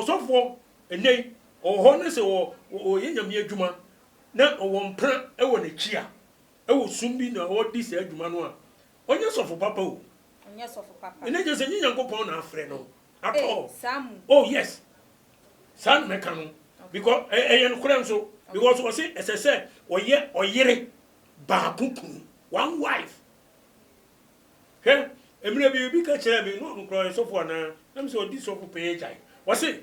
so for ene ho ne se o ye nyame adwuma na o mpra e wo ne chia e wo sumbi na o di se adwuma no a onye sofo papa o onye sofo papa ene je se nyi Nyankopon na afre no at all Samu oh yes san meka no because no kura nso because we say ss oyere ba kuku one wife he emre bi ka kire me no nkro sofo na am say odi sofo pay jai we say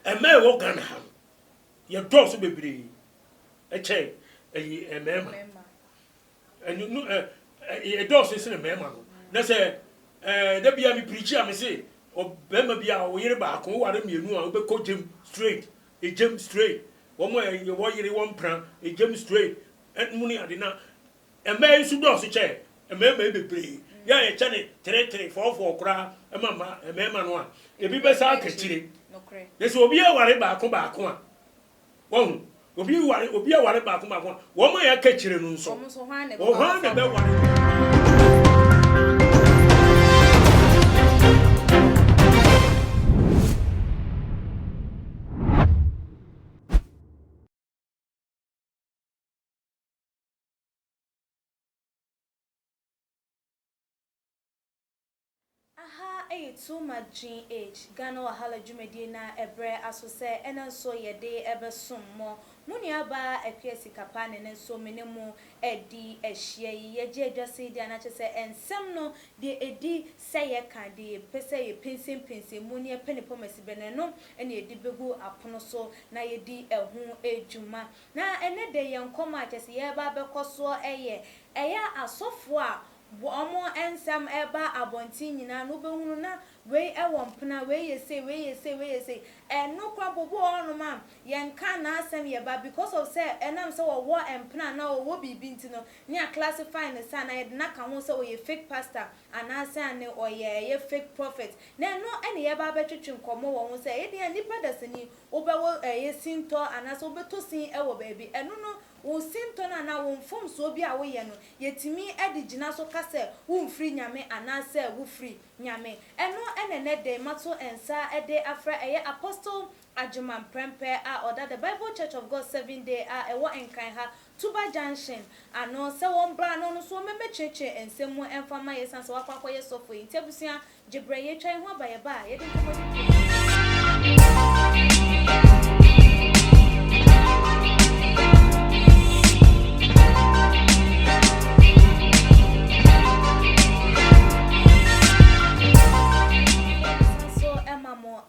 eme wo Ghana ha ye do so bebre e che emema enu no e do so se emema no na say da bia mi preach am say obema bia wo yere ba ko ware mienu a obekọ jem straight e jem straight wo mo ye wo yere wo mpran e jem straight enmuni ade na eme su do so che emema bebre ya ye chane 3 4 kura emama emema no a ebi be sa akachire yes obi e ware ba ko a wo obi e ware ba ko a wo mo ya akachire no nso o ha ne be ware too much age Ghana wahala jumedi na ebre aso se ena so yede ebe sommo muni aba ekwesi kapane ne so menemu edi ehye yeje adwase di anache se ensem no de edi seye ka de pese ye pensim muni epene pomasi bene no ene edi begu apono so na yedi ehu ejuma na ene de yenkoma achese ye ba bekoso eye asofo a omo ensam eba abonti nyina no behunu na we ewompna we yese no kwampo bo onuma yenka na asem yeba because of say enam say wo empna na wo bibi ntino ne a classify ne sa na ye na ka ho say wo ye fake pastor anasa ne ye fake prophet na no ene yeba betwetwe nkomo wo ho say ye de nipa dasani obewo ye sinto anasa obeto sin ewo baabi eno no wo sinto na wo mfom so bi a wo ye no yetimi edigina so kase wo mfiri nyame anasa wo free nyame eno ene de mato ensa ede afra eye apostle Ajuman Prempe or the Bible Church of God 7 day ewo enkan ha Tuba Junction ano se won bra no so meme cheche ensemu enfama yesan so akwa yeso fo intebusia jebre ye twan ho ba ye ba ye de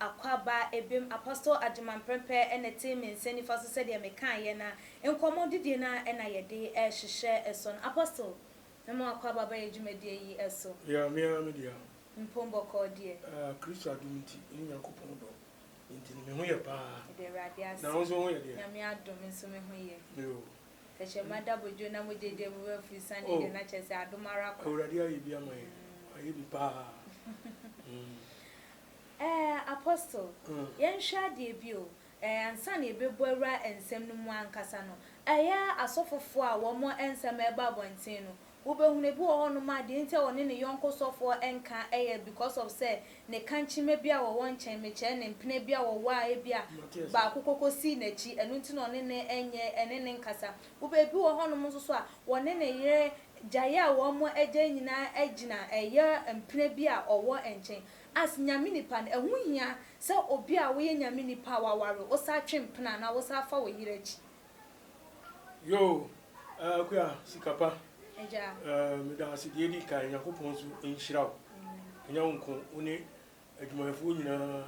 akwaba ebim apostle Ajuman Prempe ene team nseni faso said ye mekan ye na enkomo didie na ena ye de hwehwe eson apostle na akwaba ba ye dwumedie yi eso ya me dia mpombo ko die Kristo adumti ni Yakopon do ntini me ho ye pa de radia na wo so ho ye de na me adom nso me ho ye yo teche mada bojo na mojeje wo fi sane de na chese adomara ko radia ye bia mai ayi bi pa apostle yen hwa de bio ansa na ebeboara ensem no mu ankasa no eya asofofo a wo mo ensem eba bonten no wo behunu bi wo no ma de nte woni ne yonko sofo enka because of say ne kanchime bia wo won chen meche ne mpene bia wo wa e bia ba kokosi na chi enu nti no ne enye ene ne nkasa wo be bi wo hono mo so a wo ne ye jaya wo mo eje nyina agina eye mpene bia owo enchen as nyame nipa na ehu hia se obi a wo ye nyame nipa wawaro wo sa twempena na wo sa fa wo yirachi yo akuya sikapa eja me da asidie di kan Yakopon so enhiraw enya wonko oni adwumayefo nyina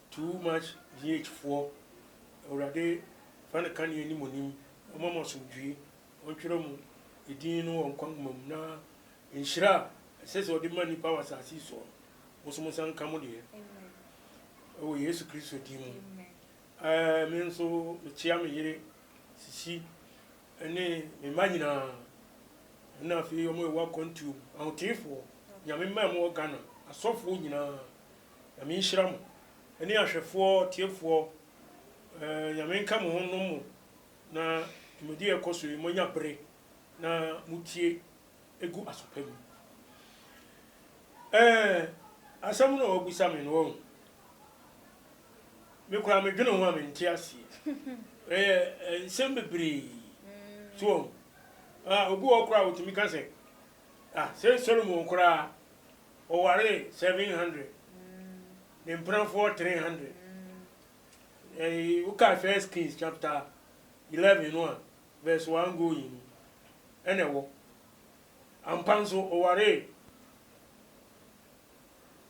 too much GH4 already fan kan ye ni monim omama so dwi ontwere mu edin no wonkwan mam na enhira sese odi mani power asasi so musumu san kamo de amen o Yesu Kristo di mu me nso me chia me yire sisi ene me manyina na fi omo wa kontu awtifo nyame mam Ghana asofo nyina na me nhira mu ene ahwefo tiefo nyame nka mo hono mu na tumedi ekoso mo nya bre na mutie egu asopam asam no obisa me no me kura me dwene ho a me ntia asie sembebre so ogu okura otumi ka se say Solomon kura o ware 700 the plan for 300 uka First Kings chapter 11 verse 1 going enewo ampanso o ware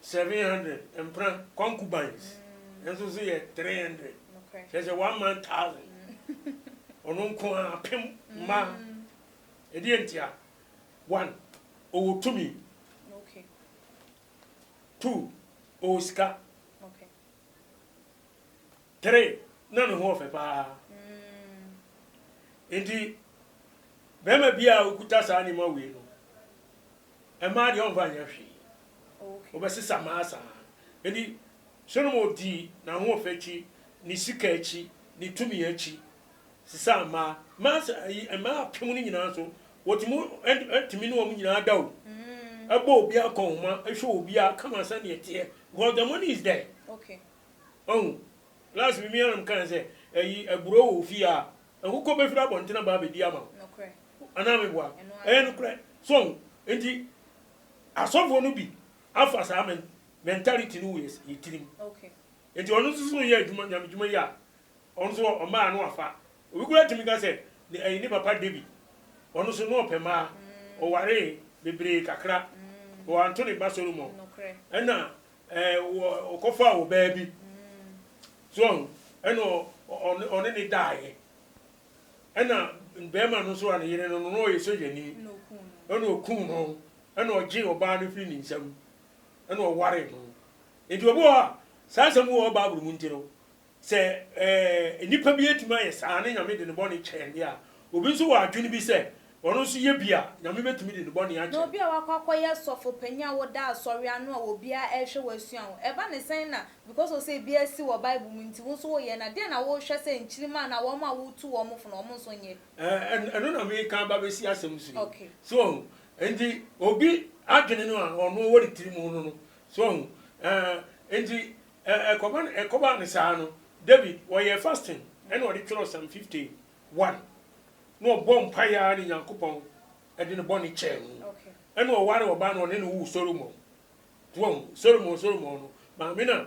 700 and plan concubines and so say 300 there's a 1,000 onon ko apem ma edientia 1 o tumi okay 2 o ska okay 3 none ho fe pa enti bema bia okuta sa ni ma we no e ma de on va nya hwe okay obesisa ma asa enti Solomon di na ho fe chi ni sika echi ni tumi echi sisa ma ma pemu ni nyina so wotimu entimi ni wo nyina dawo abo obi akonma ehwe obi akama sa ne tie because the money is there okay oh last me am kan say aburo wo fi a akoko be fira bontina ba be di ama okay ana me boa no kre so enti asofo no bi afa sa mentality no is yitirim okay enti onu susu ye adwuma nyamdwuma ya onu so o ma no afa obi kura timi ka say ni papa David onu so no opema o ware bebre kakra o Anthony Solomon ena o kofa o baby so eno on ni die ena bema no so an yire no no ye sojani eno okun no ena oje oba no fi ni nsam ena o ware no enti obo a sasam wo Bible mu ntiro se nipa bi etima ye sa ne nyame de ne boni chen ya obi so wa adwene bi se ono so ye bia nyame betumi de ne boni a chen no bia wakwakoye sofo panya wo da asori anu a wo bia ehwe wasu an eba ne sen na because o say bia si wo Bible mu nti wo so wo ye na de na wo hwe se nchirima na wo ma wo tu wo mo fo na wo so nye eno na me kan ba be si asem so okay so enti obi adwene no a ono wo retirimu no so enti ekoba ne sa no David were fasting and what it was some 51 no bomb paya ni Yankopon e de ne boni chen okay and no ware oba no ne wu Solomon Solomon no ma me na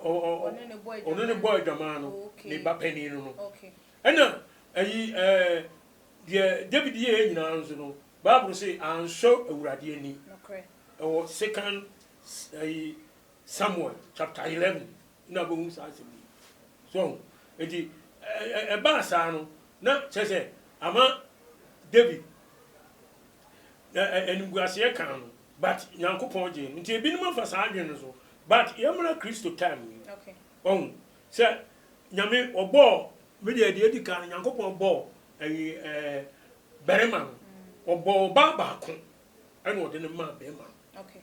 ono ne boy dama no ne ba pani no okay and ayi David ye nyina nso no Bible say an so awurade ani okay o second Samuel chapter 11 na bo hu sa so enti ba sa no na chese ama David eniguase kan no but Yankopon je nti ebi no fa sa adwen no so but yamra Kristo time okay se nyame obo media de edi kan Yankopon bo berema no obo ba ko ene ode ne ma berema okay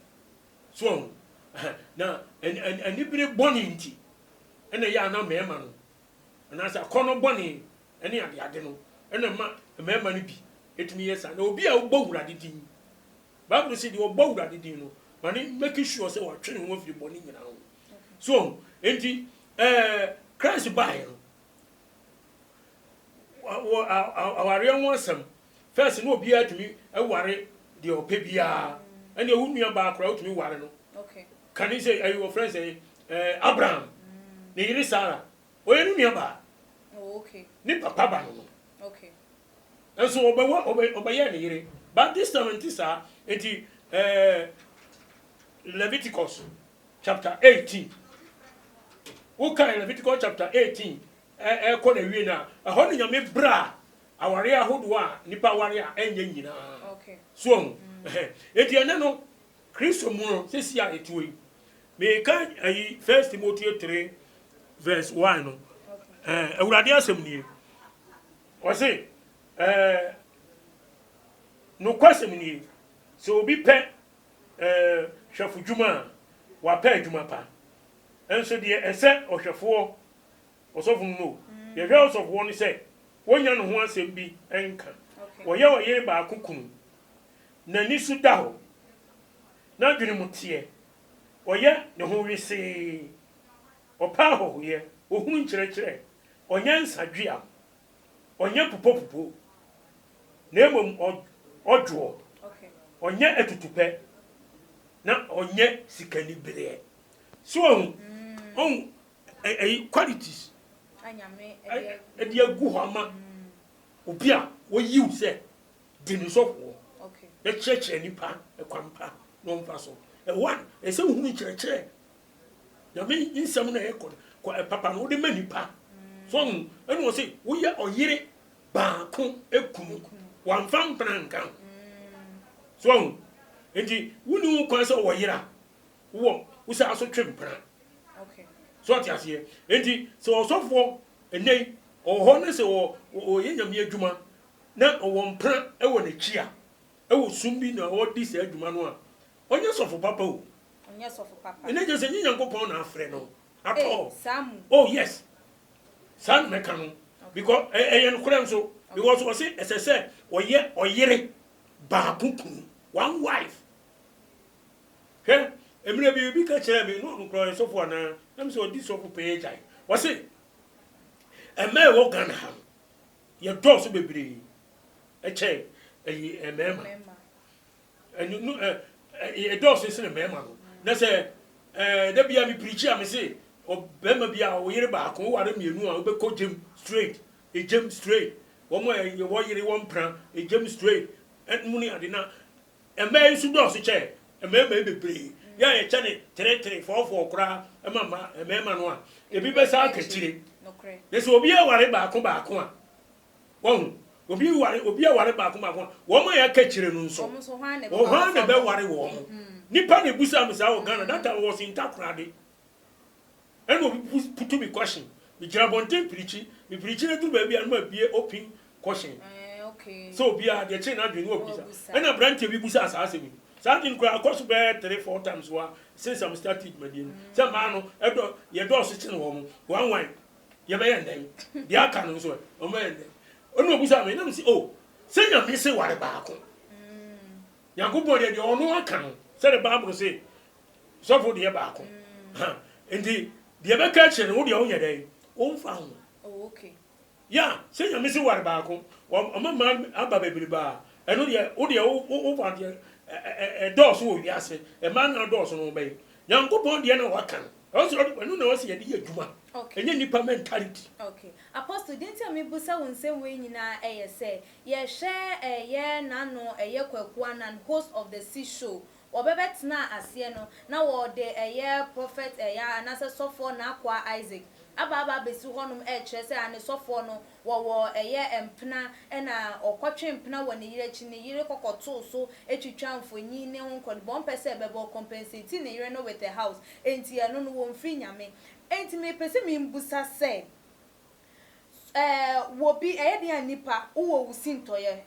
so na anibire boni nti ene ya na mema no na sa kono boni ene ade no ene ma mema no bi etumi yesa na obi a wo wurade din Bible say the wo wurade din no mani make sure say wo twene wo fi boni nyina ho so enti Christ by wo aware won sam first no obi atumi aware de opebia ene wo nua ba akora otumi ware no okay can you say your friend say Abraham ni yiri Sarah oye ni ba okay ni papa ba no okay and so obeye ni yiri but this time ntisa enti Leviticus chapter 18 okay Leviticus chapter 18 ko na wie na ho ni nyame bra aware ahodo a nipa ware a enye nyina okay so enti ene no Kristo mu no sesi a etuoi me kan ayi 1 Timothy 3 verse 1 no awurade asem nie o se no kwasem nie so obi pe hwefo dwuma wa pe dwuma pa enso de ese ohwefo osofo no ye hwe osofo no se wonya no ho asem bi enka woye ba akukunu na ni su da ho na dwene mutie oye ne ho wese opa ho ye ohunu nkyerɛkyerɛ onye nsadwea onye pupopupo na emom odwo Okay. onye etutupɛ na onye sikani bere so on qualities Anyame e dia gu ho ama obi a wo yiw se di ni sofo okay. e kyerɛkyerɛ nipa e kwampa no mfa so e one e se hunu kyerɛkyerɛ na me insɛm na e kɔ papa no de ma nipa so enu wo se wo yɛ oyere baako ekunu wamfa mpranka so enti wunu kwan sɛ wo yera wo sa so twempra Okay. so atiasie enti sɛ osofo enei oho ne sɛ o yenyame adwuma na o mpra e wo n'akyi a e wo sumbi na o di sɛ adwuma no a onye sofo papa o Onye sofo papa. ene je sɛ nyankopɔn na afrɛ no at all Samu. oh yes san meka no because no kura nso because o say esese oyere baako kun one wife he emre bi ka kyerɛ me no nkro sofo na am say odi sofo pay jai o say eme wo Ghana ha ye do so bebre e che emema enu no e do so se emema no na say da bia me preach am say obema bia wo yere baako wo ware mienu a obekọ gem straight e gem straight wo mo ye wo yere wo mpra e gem straight enmu ni ade na eme su do so che emema bebre ya ye chane 3344 kura emama emema no a ebi be sa akachire Nokre. yeso obi e ware baako a wo obi e ware baako a wo mo ya kachire no nso Omo so hwan ne be ware wo mo nipa ne busa am sa wo Ghana that time was in Takoradi and we put to me question we jabonte preach me preach na do baby and ma bie open question okay. so bia de che na dwenu obisa and na branch bi busa asase mi something kwa akoso be 3-4 times wa since I'm started madien say ma no edo ye do so che no wo mo wan ye be yenden dia aka no so o ma yenden onu obusa me na me say oh say nya me say ware baako yakubo de onu aka no say the Bible say so for the baako enti de be ka che no wo de o nya dai o mfa ho Oh, okay. ya say nya me say ware baako o ma aba bebiri ba eno de wo de o fa de dɔɔso wɔ wiase ɛma na dɔɔso no bɛyɛ nyankopɔn deɛ na waka no ɔsɛ ɔno na wɔsɛ yɛde yɛ adwuma ɛnyɛ nipa mentality. Okay. Apostle, didn't tell me busa won say we nyina say ye share ye nano ye kwakua nan host of the sea show obebetna ase no na wo de ye prophet ya anase sofo na akwa Isaac aba besi honum kyerɛ sɛ ane sofo no wo ye empna na okotwe empna wɔ ne yire chi ne yire kokoto so etwitwa mfonyi ne ho nkɔ bon pese bebo compensate ne yire no with the house enti eno no wo mfiri nyame enti me pese me mbusa sɛ wo bi de nipa wo wusintoye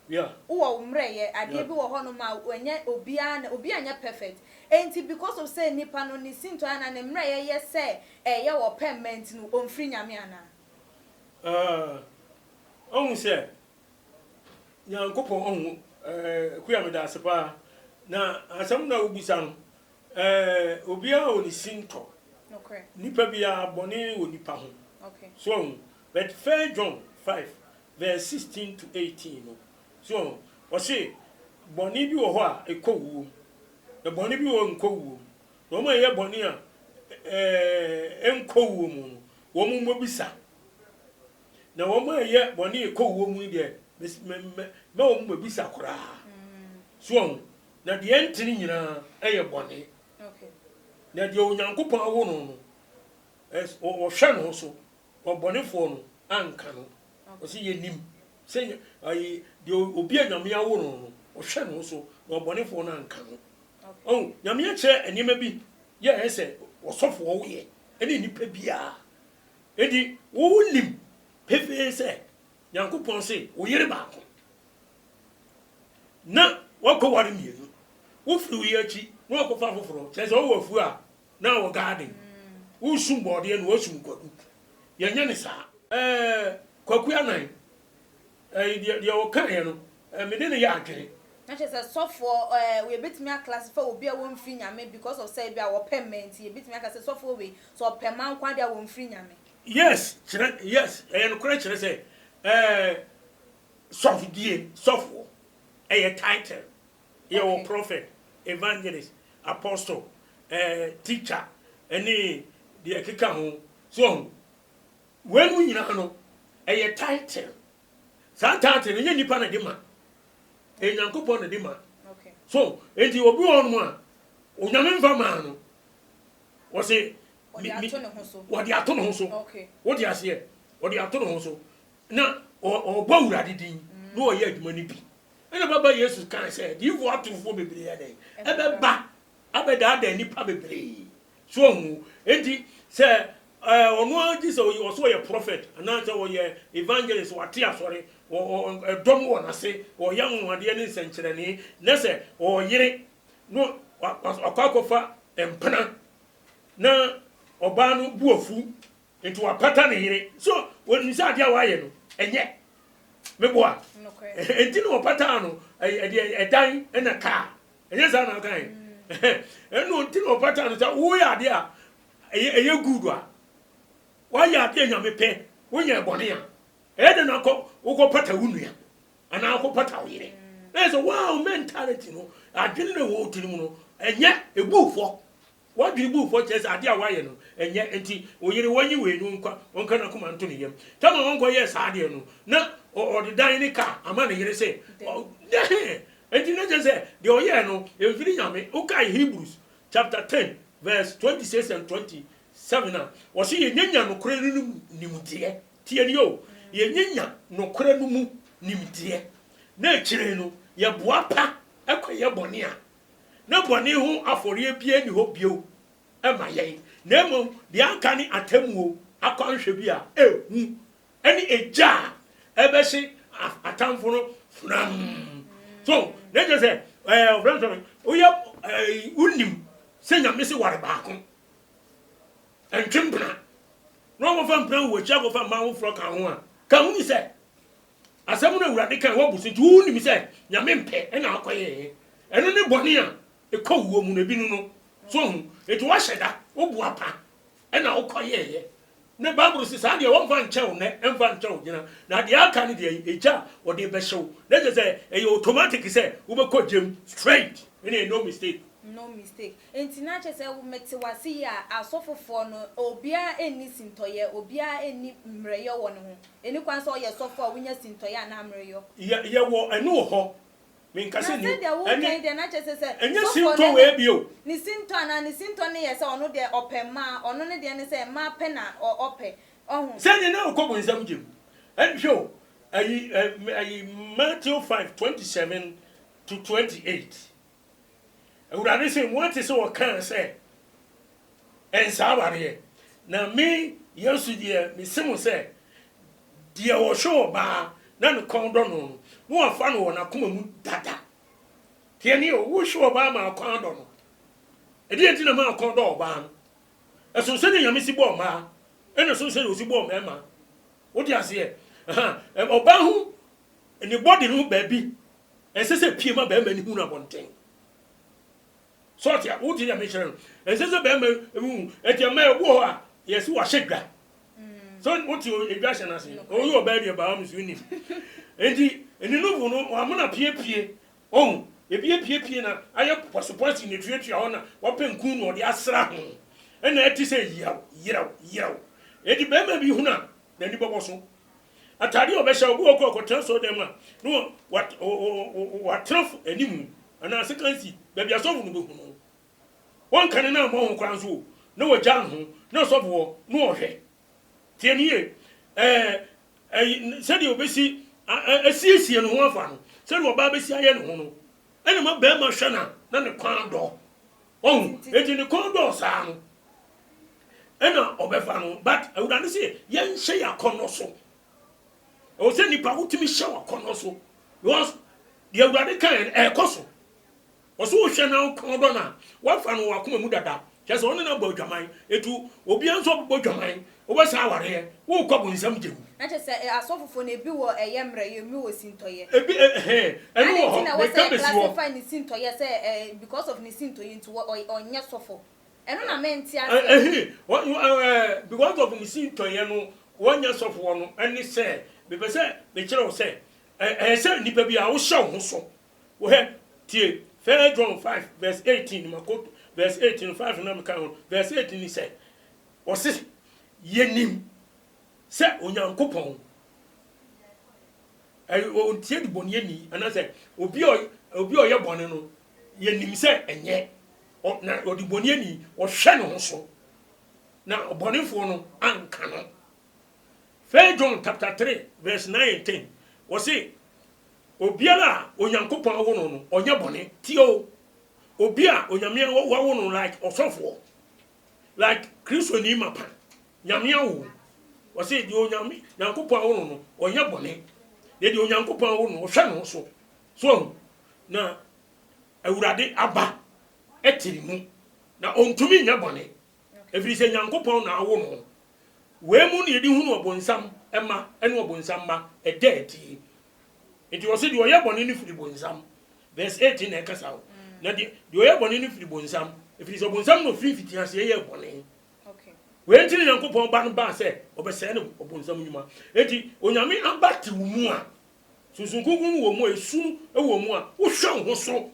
wo mreye ade bi wo hono ma onye obi anya perfect enti because of say nipa no ni sintoye na ne mreye ye say ye wo permanent no omfiri nyame ana ohun se nyankopon ohun kuya me da sepa na asam na obisa no obi a oni sinto okay nipa bia bone wo nipa ho okay so but 1 John 5 verse 16 to 18 no so what say boni bi wo ho a ekowu e boni bi wo nkowu no ma ye boni a enkowu mu wo mu mobisa na wo ma ye boni ekowu mu de me wo mu mobisa kora so na de entini nyina eye boni okay na de onyankopon awo no o hwe no so obonefo no anka no o si yenim se ai de obi anyame awo no o hwe no so obonefo no anka no oh nyame a kire enima bi ye ese osofo wo ye eni nipa bia edi wo nim pefe se yankopon se wo yere baako na wako ware mienu wo firi wo yachi no akofa foforo kire se wo wafu a na wo garden wo sum bode no wo sum kwadu yenya ne sa kwaku anan de o kan ye no me de ne ya adwene Not just so for we bit me a classify will be a one free yame because of say be our payment. You bit me a so for way so per man quite a one free yame. Yes, yes, and correct say software, a title, your prophet, evangelist, apostle, teacher, any the Kikaho. So when we know a title, some title, and you pan a demand, and you coupon a demand. Okay. So, and you will be on one. Unyamin man was it what the atom so? Okay. What do you say? What the atom so? Now, or Bowra did no yet money be. And about Jesus can say, you want to for me a day. Ever that any probably. So, Eddie said, on one this or you also a prophet, another or your evangelist or tear, sorry, or a dumb one, I say, or young one, the end century, Nessa, or Yere, no, a cocofa and pana. Na obanu buofu into a pattern here. So when you say dia waye and yet me boa enti no pattern a dan and a car and yes na kan and no enti no pattern say wo ya dia e good wa ya dia nya me pe wo nya bone a e de na ko wo pata wunua ana ko pata yire na so wow mentality no adwene no wo tiri mu no enye ebufo what do you do for chess idea why no and yet enti oyire wanyi we no nkwa onka na kuma nto ne yam tama onko yes ade no na or the dine car ama na yire say enti no just say the oye no e firi nyame ukai Hebrews chapter 10 verse 26 and 27 na wo se ye nyanya no kore no nimtie tie ni o ye nyanya no kore no mu nimtie na kire no ye boapa ekoye bone a na bone ho afori bia ni ho bio e ma yen na mo de anka ni atamuo akwanhwe bia ehu ani eja ebesi atamfo no fram so na je say friend oya unim senya mesi ware baako entwempna no mo fam plan wo chia go fam ma wo fro ka ho a ka hu ni say asemu na urade kan wo busu tu unim say nyame mpe e na akoye eno ne bone a e ko wo mu na bi no so hu etu wa hyeda wo buapa e na okoye ne Bible says and you want nchew ne emfa nchew gina na de aka ne de eja wo de be hyew na je say e automatic say wo be ko jem straight any no mistake enti na che say wo meti wase ya asofofo no obia eni sintoye obia eni mreyo wo ne ho eni kwan so ye sofo a wonya sintoye na mreyo ye wo enu ho min kase ni eni de na che say enya sinto we bio ni sinto na ni sinto ne ye say ono de opema ono ne de ne say ma pe na ope ohun say ni na okobo nsam jem en hwo ayi Matthew 5:27 to 28 urade say what is so kan say en sabare na me yesu de me simo say de wo show ba na no kondo no wo afa no na koma mu dada tie ni wo show ba ma kondo no e de enti na ma kondo ba no eso se de yame si bo ma e no so se o si bo ma ma wo di ase e oba hu ni body no ba bi e se pie ma ba ma ni hu na bonten so tia wo di ya me chere e se ba ma hu e tia ma wo a yes wo ahedwa so what you education na say o yo ba dia ba am su ni enti eni no no amuna pie oh e pie na aye support ni tuatua ho na wo penku no de asra ho ena eti say yiraw edi ba ma bi hu na ni bobo so atari obesha ogu okoko transo dem a no what traf animu ana sekansi ba bia so no be hu no won kan na mo ho kran so na waja ho na so bo no ohwe tienie said obesi asiesie no ho afa no said oba besi aye no ho no ene ma ba ma hwe na ne kwan do eti ne kwan do sa no ena obefa no but awurade say yen hye yakono so o se nipa wutimi hye wakono so because the awurade kan e koso o so hwe na kwan do na wafa no wakoma mu dada just only no bodwaman etu obi anso bodwaman obesa aware wo kwa bunsam jemu na che se asofofo na ebi wo eyemre yemi wo sintoye ebi enu wo na we classify ni sintoye say because of ni sintoye into onye sofo enu na menti ase because of ni sintoye no wonya sofo no eni say be say be kire wo say say nipa bi a wo hye wo so wo he tie 1 John 5 verse 18 makoto verse 18 5 na meka ho verse 18 say o se yenim se onyankopon o tie di bonye ni ana se obi oye bone no yenim se enye na odi bonye ni o hwe no so na obonefo no anka no 1 John chapter 3 verse 9 and 10 o se obiara onyankopon awo no onye bone tio obia onyame wawo no like osofo like Kristo ni mapa nyame awo o se di onyame nyankopon awo no onye bone de onyankopon awo no hwe no so na awurade aba etiri mu na ontumi nya bone every se nyankopon na awo no we mu ne di hunu obonsam ema ene obonsam ma edeti enti wo se di oye bone ni firi bonsam verse 18 na kasa wo na di oye bone ni firi bonsam efiri se bonsam no firi fitiase ye bone okay we enti nyankopon ba no ba se obese ne obonsam nyuma enti onyame abati wo mu a susunkugun wo mu esu wo mu a wo hwe ho so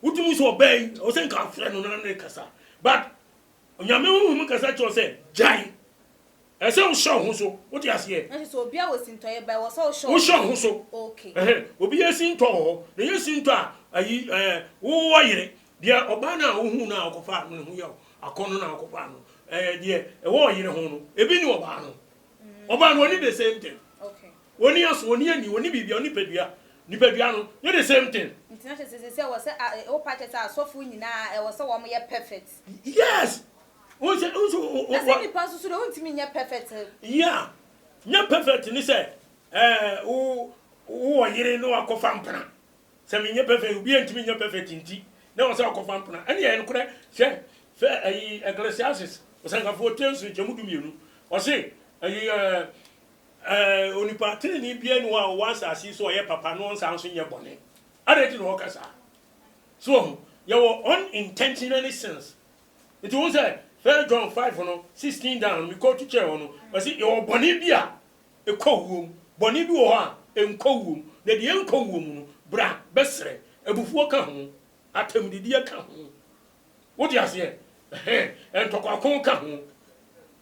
utumi so obey o se nka afre no na ne kasa but onyame wo mu kasa cho se jai ese wo hwe ho so wo ti ase na so obi a wo sintoye ba wo so wo hwe ho so okay obi yesinto ho na yesinto a ayi wo yire dia oba na wo hu na akofa no hu ya akono na akofa no dia wo yire ho no ebi ni oba no oni the same thing okay oni aso oni ani oni bibia oni pedua ni pedua no you the same thing international say wo say o party say asofu nyina wo say wo mo ye perfect yes o say na say ni pass so don't mean ye perfect yeah nya perfect ni say wo yire no akofa mpana say me nya perfect obi antimi nya perfect nti na wo say akofa mpana ani ye nkure hwe fe ayi Ecclesiastes o say ngafo tensu chemudumienu o say ayi onipa tini bia no a wansa asi so ye papa no nsa so nye bone adeti no kasa so your unintentionally sins it was say 1 John 5 no 16 down we go to chair no but see your bone bia e kowum bone bi wo ha enkowum na de enkowum no bra besre ebufuo ka ho atamdidi ka ho wo di ase entokwa ka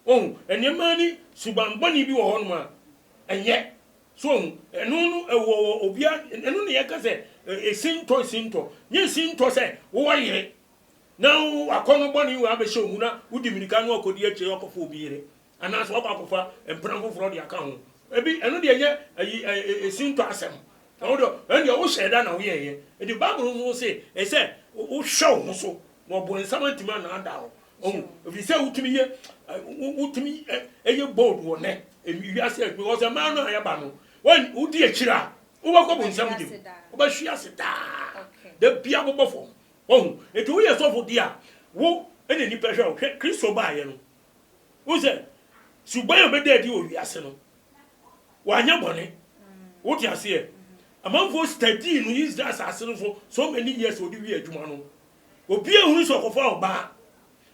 ho enyemani suban bone bi wo ho no ma enye so enu no ewo obia enu ne yeka se esinto nye sinto se wo yire na akono boni wo abehye omu na wudi mirika no akodi akire okofo obire ana so akofa empran foforo de aka ho ebi enu de enye esinto asem na wo do enu wo sheda na wo yeye edi bible no se ese wo hwe wo so no bo nsamantima na ada ho ebi se utumi eye bold wo ne emi ase because a man no ayaba no when udi akira wo bako bonsam dim wo ba hwi ase da de bia bobofo eti wo ye sofo dia wo ene ni pehwe wo Kristo ba ye no wo se suban obeda di wo wi ase no wa anya bone wo ti ase e amanfo study no is that ase no for so many years odi wi adwuma no obi ehunu so kofa oba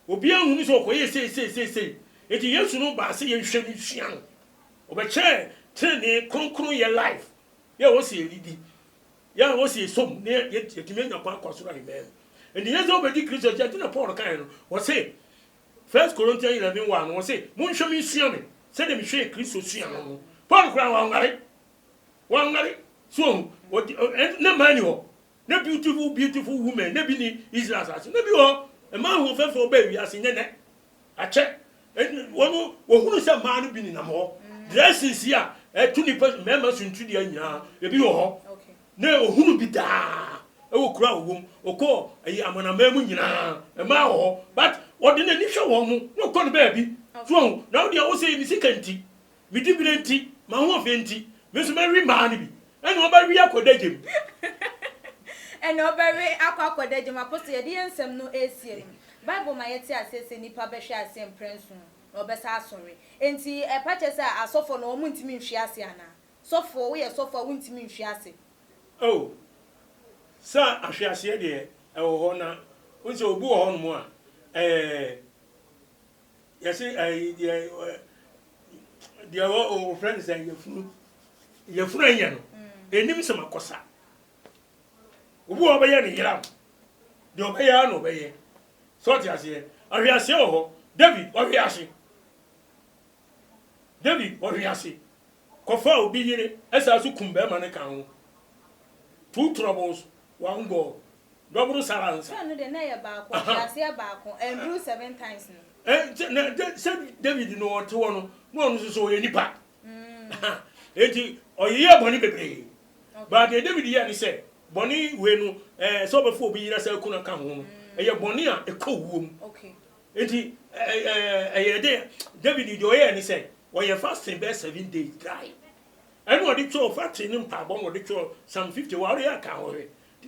obi ehunu so koye sei eti Yesu no ba se ye hwe ni hwia no obeche tene konkron ye life ye wo se ridi ya wo se som ne ye timi nya kwa kwaso ra amen and Yesu obedi Kristo je tena Paul kan no wo se 1 Corinthians 11:1 wo se munhwe mi sua me se de mi hwe Kristo sua no Paul kra wa ngare so na mani ho na beautiful woman na bi ni Israel as na bi ho e ma ho fefo ba wi ase nyene ache wono wo hunu se ma no bi ni na mo dresses ya tuni pa mema suntudi anya ebi wo ho okay na ohunu bi da e wo kura wo okọ ayi amanama mu nyina e ma ho but odi na ni hwe wo mu no kọ no ba bi so na wo dia wo say mi sikanti mi dibirenti ma ho ofenti mi so ma wi ma ni bi ene wo ba wi akodajem ene wo ba wi akodajem apostle ye de ensem no esie Bible ma yeti asese nipa be hwe ase mprensu no be sa asori enti e pache say asofo no omu ntimi nhwe ase ana sofo we sofo wo ntimi nhwe ase oh sa ahwe ase de e wo ho na unse obu ho no mu a yesi dia wo friends say yefunu anya no enim se makosa obu ho be ye ne yiram de obeya no be ye so ti ase ahwe ase ho David ahwe ase David ahwe ase kofa obi yire esa su kumba ma ne kan ho two troubles one goal double silence so no de na ye ba ko ase ba ko and do 7 times no David no ote wono no no so ye nipa enti oyiye boni bebre but David ye ni say boni we no so before obi yire say kuna kan ho no eye boni a e ka wuom okay enti de David de oye ni say we fasting be 7 days dry and what it show fasting in pa bon what it show some 50 wa ya ka ho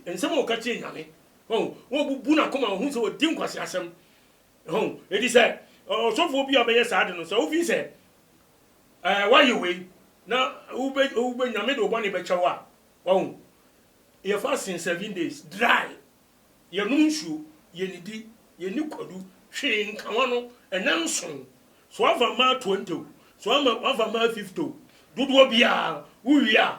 en se mo ka chi nyame ho wo bubu na koma hu se o di nkwase asem ho edi say so fo bi obeye sa de no so ofi say why you we na ube nyame do boni be chewa ho ye fasting 7 days dry ye nunsu ye nidi ye ni kodu hwe nkan no enanson so ava ma 20 so ava ma 50 dodo bia uwia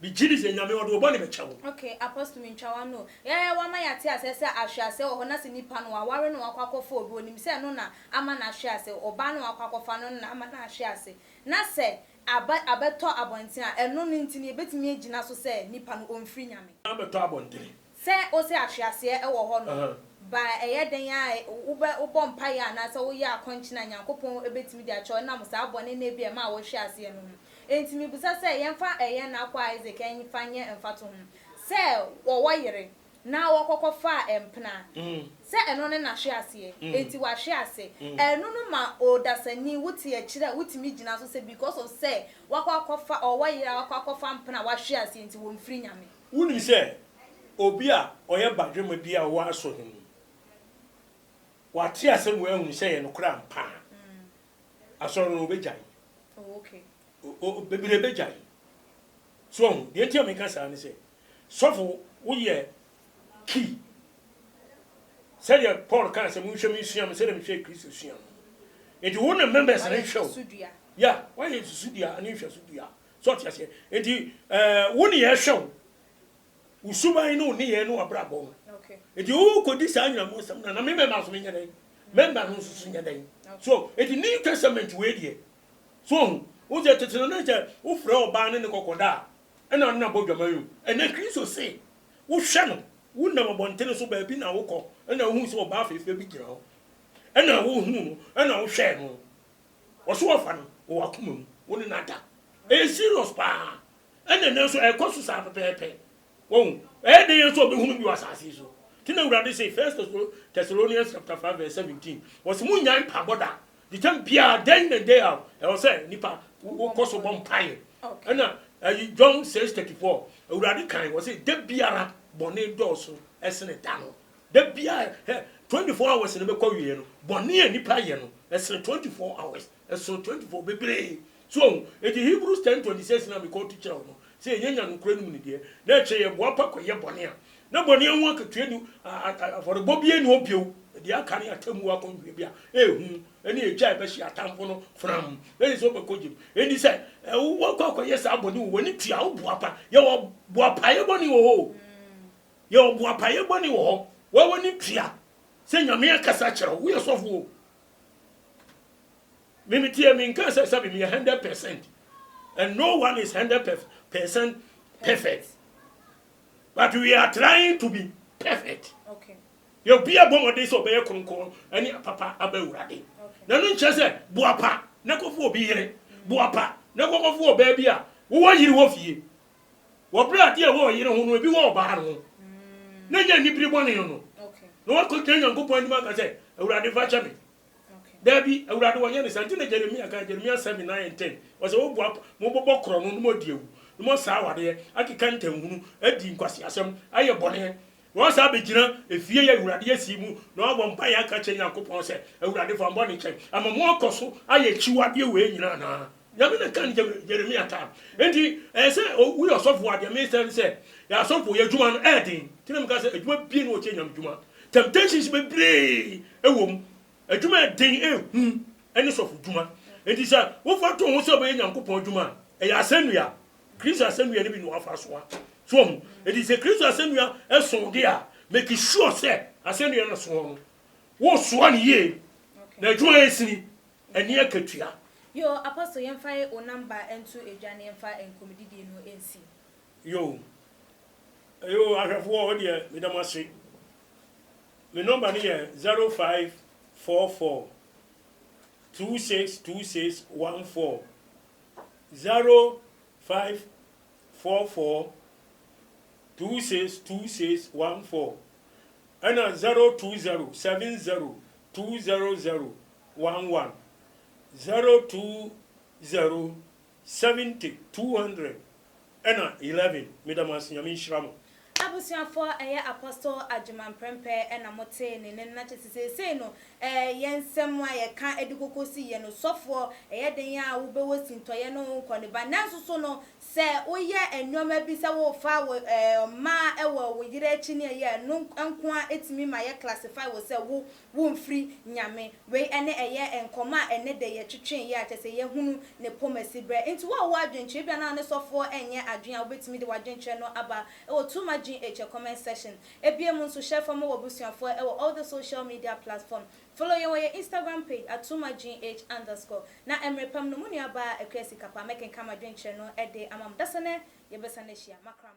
bi jiri se nyame odo boni be chewo okay apostle minchawa no ya wa ma yate asese ahwease o na se nipa no aware no akwakofo obi onim se no na ama na ahwease oba no akwakofa no na ama na ahwease na se abeto abonten a eno no ntini ebetimi agina so se nipa no omfiri nyame abeto abonten se o se ahwease e wo ho no ba eyeden ya wo mpa ya na se wo ya akonchi na nyankopon ebetimi di acho na musa abone na ebia ma wo hwease no enti mi busa se yemfa eye na kwa Isaac enfanye emfato ho se wo yire na wo kokofa empna se eno ne na hwe ase enti wa hwe ase eno no ma odasani wuti akira wutimi gina so se because of say wakokofa wo yire wakokofa empna wa hwe ase enti wo mfiri nyame wuni se obi a oye badwema bi a wo aso him wati ase mo ehun se ye no kra mpa asoro no obejai okay o bebire bejai so de enti o me kan sa ni se sofo wo ye ki said Paul kan se mu hwe mi suam se de mi hwe Kristo suam enti wo na members na hwe yeah why is sudia ani hwe sudia so ti ase enti wo ni ye hwe usuban no ni ye no abrabo okay enti wo ko di sa nyina mo sam na me ma so me nyane member no so nyane so enti New Testament we die so wo je teteno na je wo fra oba ne kokoda e na na bodwama yu e na Kristo se wo hwe no wo na mabonten so ba bi na wo ko e na hu so oba afefe bi gira ho e na wo hu no e na wo hwe no wo so ofa no wo akoma mu wo ne nada e serious pa e na so e ko so sa pepepe wo e de yen so be hu bi wasase so tina urade say 1 Thessalonians chapter 5 verse 17 was mu nyan pa boda the time bia then the day out e was say nipa wo koso bom pai and John 6:34 urade kan was say de biara bone doso esene da no de bia 24 hours ne be kwa wie no bone nipa ye no esene 24 hours esene 24 bebre so it Hebrews 10:26 na me ko teacher no say yenya no kura no mu de na che ye bo pa kwa ye bone a na bone hu akatua ni for bobie ni opio de aka ne atamu akonhwe bia ehu eni eja be hia atamfo no fram eni so be kojim eni say wo kwa ye sa bone wo ni tua wo boapa ye wo boapa ye bone wo ho ye wo boapa ye bone wo ho wo ni tua se nyame akasa kire wo ye sofo mimi tie mi nka say sabi mi 100% and no one is 100% perfect. But we are trying to be perfect. Okay. You be a bomb this obey konko any papa abewurade. Na no nche se boapa na kofo obi yire. Boapa na kofo oba bia wo yiri wo fie. Wo bra de wo yire ho no bi wo ba no. Na nya ni biri bone no. Okay. No wa ko tenya nkopon ani maka se awurade fa cha me. Okay. Dabi awurade wo nya ne santi na Jeremia ka Jeremia 7:9-10. Wo se wo boapa mo bobo kro no mo diewu. Mo sa wade akika ntanhunu adi nkwase asem aye bone wọ́n sá bẹ̀gyina efie yẹ ewurade esi mu na wọ́n bọ̀ mpa yẹ aka kyẹn Nyankopɔn sɛ ewurade fa mbɔ ne kyɛn ama mu akɔ so ayɛ kyiwadeɛ wɔ nyinaa na nyame na kan Jeremia ta enti sɛ wo yɛ ɔsɔfo adeɛ me sɛ yɛ asɔfo yɛ adwuma no ɛɛden tinam ka sɛ adwuma bie no wɔkyɛ nyam adwuma temptations bebree ɛwɔ mu adwuma ɛden ɛhu ɛne sɔfo dwuma enti sɛ wofa to ho sɛ bɛyɛ Nyankopɔn adwuma ɛyɛ asɛnnua Kristo asɛnnua no bi na wafa soa so mu enti sɛ Kristo asɛnnua ɛso de a make sure sɛ asɛnnua no so no wo soa ne yie na adwuma yɛ sini ɛne akatua yo apostle yɛmfa o number into adwane yɛmfa enkomididi no ensi yo ahwɛfoɔ ɔdeɛ medam ase me number no yɛ 0544 262614 0544 262614 ɛna 020 70 20011 020 70 200 ɛna 11 medam ase nyame nhyira mo abusuafo apostle adjuman prempe na mote ne na kyesese no yensem a yeka edikokosi ye no sofo den a wo bewo sintoye no nkoniba nanso so no se woye enwoma bi se wo fa ma ewo wo yire echi ne ye no nko a etimi ma ye classify wo se wo mfiri nyame we ene enkoma ene de ye twetwen ye akyese ye hunu ne pomasi bre enti wo adwenche bia na ne sofo enye adwen a wo betimi de wadwenche no aba ewo tuma a comment section. Ebiem nso share for more obusuafo all the social media platform. Follow your Instagram page at @tumagh_. Na emrepam no muni aba ekwesi kapa making kama drink channel ede amam dasane yebesane shia makram.